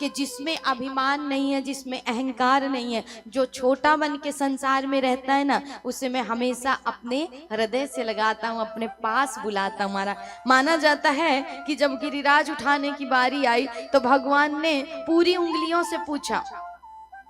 कि जिसमें अभिमान नहीं है, जिसमें अहंकार नहीं है, जो छोटा बन के संसार में रहता है ना, उसे मैं हमेशा अपने हृदय से लगाता हूँ, अपने पास बुलाता हूँ। माना जाता है कि जब गिरिराज उठाने की बारी आई तो भगवान ने पूरी उंगलियों से पूछा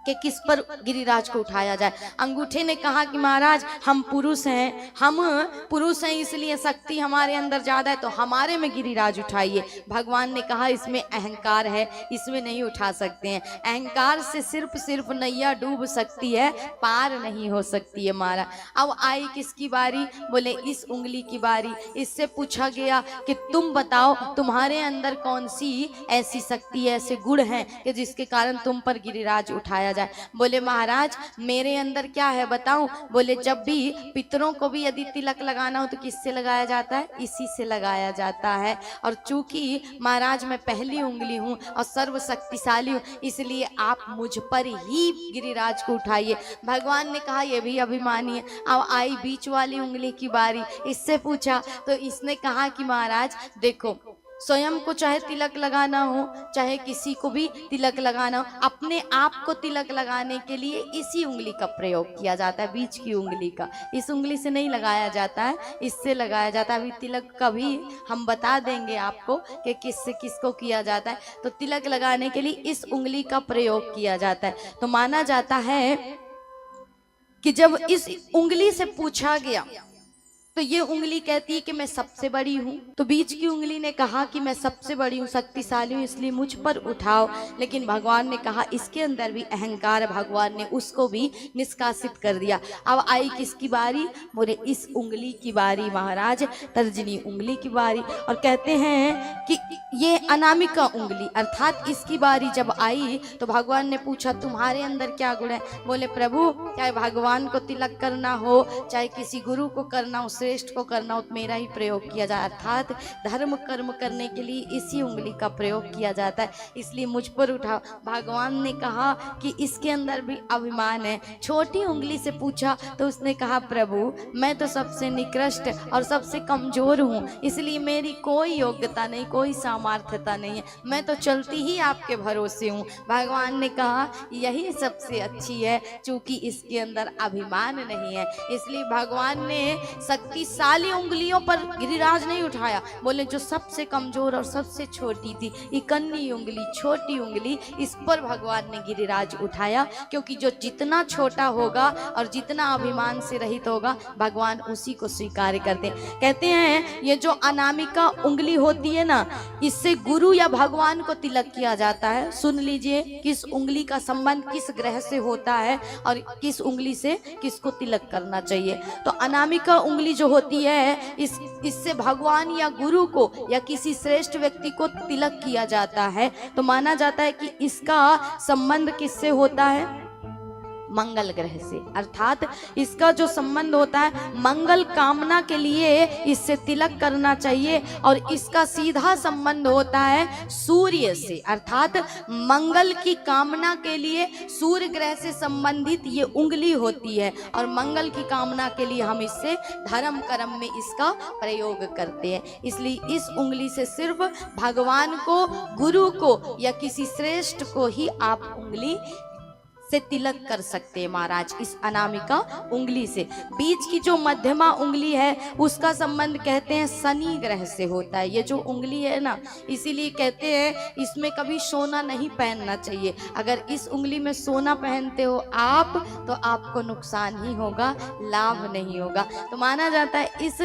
कि किस पर गिरिराज को उठाया जाए। अंगूठे ने कहा कि महाराज हम पुरुष हैं, इसलिए शक्ति हमारे अंदर ज्यादा है, तो हमारे में गिरिराज उठाइए। भगवान ने कहा इसमें अहंकार है, इसमें नहीं उठा सकते हैं। अहंकार से सिर्फ नैया डूब सकती है, पार नहीं हो सकती है महाराज। अब आई किसकी बारी? बोले इस उंगली की बारी। इससे पूछा गया कि तुम बताओ तुम्हारे अंदर कौन सी ऐसी शक्ति, ऐसे गुण हैं कि जिसके कारण तुम पर गिरिराज उठाया जाए। बोले महाराज मेरे अंदर क्या है बताऊं? बोले जब भी पितरों को भी यदि तिलक लगाना हो तो किससे लगाया जाता है? इसी से लगाया जाता है। और चूंकि महाराज मैं पहली उंगली हूं और सर्वशक्तिशाली हूं, इसलिए आप मुझ पर ही गिरिराज को उठाइए। भगवान ने कहा ये भी अभिमानी है। अब आई बीच वाली उंगली की बारी। इससे पूछा तो इसने कहा कि महाराज देखो, स्वयं को चाहे तिलक लगाना हो, चाहे किसी को भी तिलक लगाना हो, अपने आप को तिलक लगाने के लिए इसी उंगली का प्रयोग किया जाता है, बीच की उंगली का। इस उंगली से नहीं लगाया जाता है, इससे लगाया जाता है। अभी तिलक का भी हम बता देंगे आपको कि किससे किसको किया जाता है। तो तिलक लगाने के लिए इस उंगली का प्रयोग किया जाता है। तो माना जाता है कि जब इस उंगली से पूछा गया तो ये उंगली कहती है कि मैं सबसे बड़ी हूँ। तो बीच की उंगली ने कहा कि मैं सबसे बड़ी हूँ, शक्तिशाली हूँ, इसलिए मुझ पर उठाओ। लेकिन भगवान ने कहा इसके अंदर भी अहंकार है, भगवान ने उसको भी निष्कासित कर दिया। अब आई किसकी बारी? बोले इस उंगली की बारी महाराज, तर्जनी उंगली की बारी। और कहते हैं कि ये अनामिका उंगली अर्थात इसकी बारी जब आई तो भगवान ने पूछा तुम्हारे अंदर क्या गुण है? बोले प्रभु चाहे भगवान को तिलक करना हो, चाहे किसी गुरु को करना हो, श्रेष्ठ को करना हो, मेरा ही प्रयोग किया जाए। अर्थात धर्म कर्म करने के लिए इसी उंगली का प्रयोग किया जाता है, इसलिए मुझ पर उठाओ। भगवान ने कहा कि इसके अंदर भी अभिमान है। छोटी उंगली से पूछा तो उसने कहा प्रभु मैं तो सबसे निकृष्ट और सबसे कमजोर हूँ, इसलिए मेरी कोई योग्यता नहीं, कोई सामर्थ्यता नहीं है, मैं तो चलती ही आपके भरोसे हूँ। भगवान ने कहा यही सबसे अच्छी है, चूंकि इसके अंदर अभिमान नहीं है, इसलिए भगवान ने शक्तिशाली उंगलियों पर गिरिराज नहीं उठाया। बोले जो सबसे कमजोर और सबसे छोटी थी, इकन्नी उंगली, छोटी उंगली, इस पर भगवान ने गिरिराज उठाया। क्योंकि जो जितना छोटा होगा और जितना अभिमान से रहित होगा, भगवान उसी को स्वीकार करते हैं। कहते हैं ये जो अनामिका उंगली होती है ना, इससे गुरु या भगवान को तिलक किया जाता है। सुन लीजिए किस उंगली का संबंध किस ग्रह से होता है और किस उंगली से किसको तिलक करना चाहिए। तो अनामिका उंगली जो होती है इससे भगवान या गुरु को या किसी श्रेष्ठ व्यक्ति को तिलक किया जाता है। तो माना जाता है कि इसका संबंध किससे होता है? मंगल ग्रह से। अर्थात इसका जो संबंध होता है मंगल कामना के लिए इससे तिलक करना चाहिए। और इसका सीधा संबंध होता है सूर्य से, अर्थात मंगल की कामना के लिए सूर्य ग्रह से संबंधित ये उंगली होती है। और मंगल की कामना के लिए हम इससे धर्म कर्म में इसका प्रयोग करते हैं। इसलिए इस उंगली से सिर्फ भगवान को, गुरु को या किसी श्रेष्ठ को ही आप उंगली से तिलक कर सकते हैं महाराज, इस अनामिका उंगली से। बीच की जो मध्यमा उंगली है उसका संबंध कहते हैं शनि ग्रह से होता है। ये जो उंगली है ना, इसीलिए कहते हैं इसमें कभी सोना नहीं पहनना चाहिए। अगर इस उंगली में सोना पहनते हो आप तो आपको नुकसान ही होगा, लाभ नहीं होगा। तो माना जाता है इस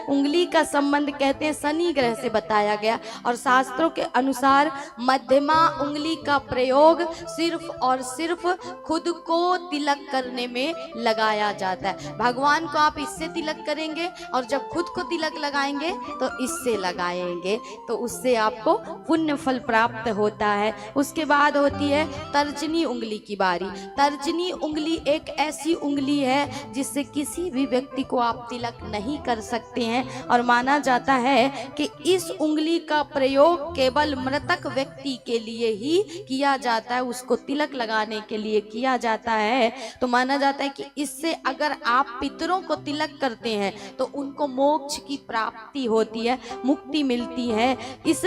उंगली का संबंध कहते हैं शनि ग्रह से बताया गया। और शास्त्रों के अनुसार मध्यमा उंगली का प्रयोग सिर्फ और सिर्फ खुद को तिलक करने में लगाया जाता है। भगवान को आप इससे तिलक करेंगे और जब खुद को तिलक लगाएंगे तो इससे लगाएंगे, तो उससे आपको पुण्य फल प्राप्त होता है। उसके बाद होती है तर्जनी उंगली की बारी। तर्जनी उंगली एक ऐसी उंगली है जिससे किसी भी व्यक्ति को आप तिलक नहीं कर सकते हैं। और माना जाता है कि इस उंगली का प्रयोग केवल मृतक व्यक्ति के लिए ही किया जाता है, उसको तिलक लगाने के लिए लिए किया जाता है। तो माना जाता है कि इससे अगर आप पितरों को तिलक करते हैं तो उनको मोक्ष की प्राप्ति होती है, मुक्ति मिलती है। इस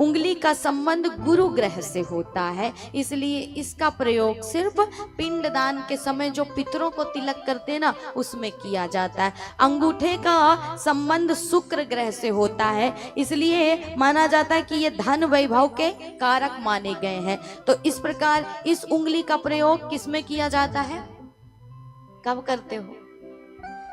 उंगली का संबंध गुरु ग्रह से होता है, इसलिए इसका प्रयोग सिर्फ पिंडदान के समय जो पितरों को तिलक करते हैं ना उसमें किया जाता है। अंगूठे का संबंध शुक्र ग्रह से होता है, इसलिए माना जाता है कि ये धन वैभव के कारक माने गए हैं। तो इस प्रकार इस उंगली का प्रयोग किसमें किया जाता है, कब करते हो?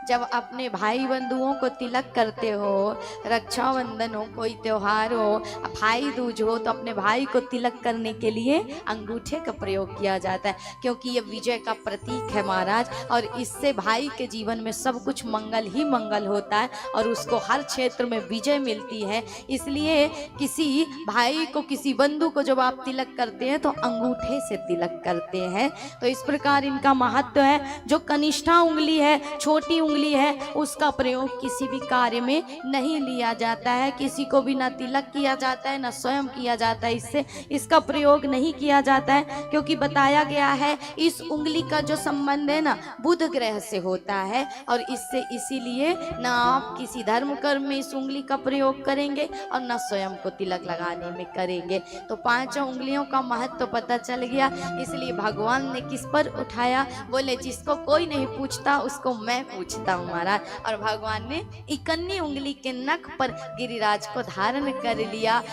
जब अपने भाई बंधुओं को तिलक करते हो, रक्षाबंधन हो, कोई त्योहार हो, भाई दूज हो, तो अपने भाई को तिलक करने के लिए अंगूठे का प्रयोग किया जाता है, क्योंकि ये विजय का प्रतीक है महाराज। और इससे भाई के जीवन में सब कुछ मंगल ही मंगल होता है और उसको हर क्षेत्र में विजय मिलती है। इसलिए किसी भाई को, किसी बंधु को जब आप तिलक करते हैं तो अंगूठे से तिलक करते हैं। तो इस प्रकार इनका महत्व है। जो कनिष्ठा उंगली है, छोटी उंगली है, उसका प्रयोग किसी भी कार्य में नहीं लिया जाता है। किसी को भी ना तिलक किया जाता है ना स्वयं किया जाता है, इससे इसका प्रयोग नहीं किया जाता है, क्योंकि बताया गया है इस उंगली का जो संबंध है ना बुध ग्रह से होता है। और इससे इसीलिए ना आप किसी धर्म कर्म में इस उंगली का प्रयोग करेंगे और ना स्वयं को तिलक लगाने में करेंगे। तो पांचों उंगलियों का महत्व तो पता चल गया। इसलिए भगवान ने किस पर उठाया, बोले जिसको कोई नहीं पूछता उसको मैं पूछता हूँ महाराज। और भगवान ने इकन्नी उंगली के नख पर गिरिराज को धारण कर लिया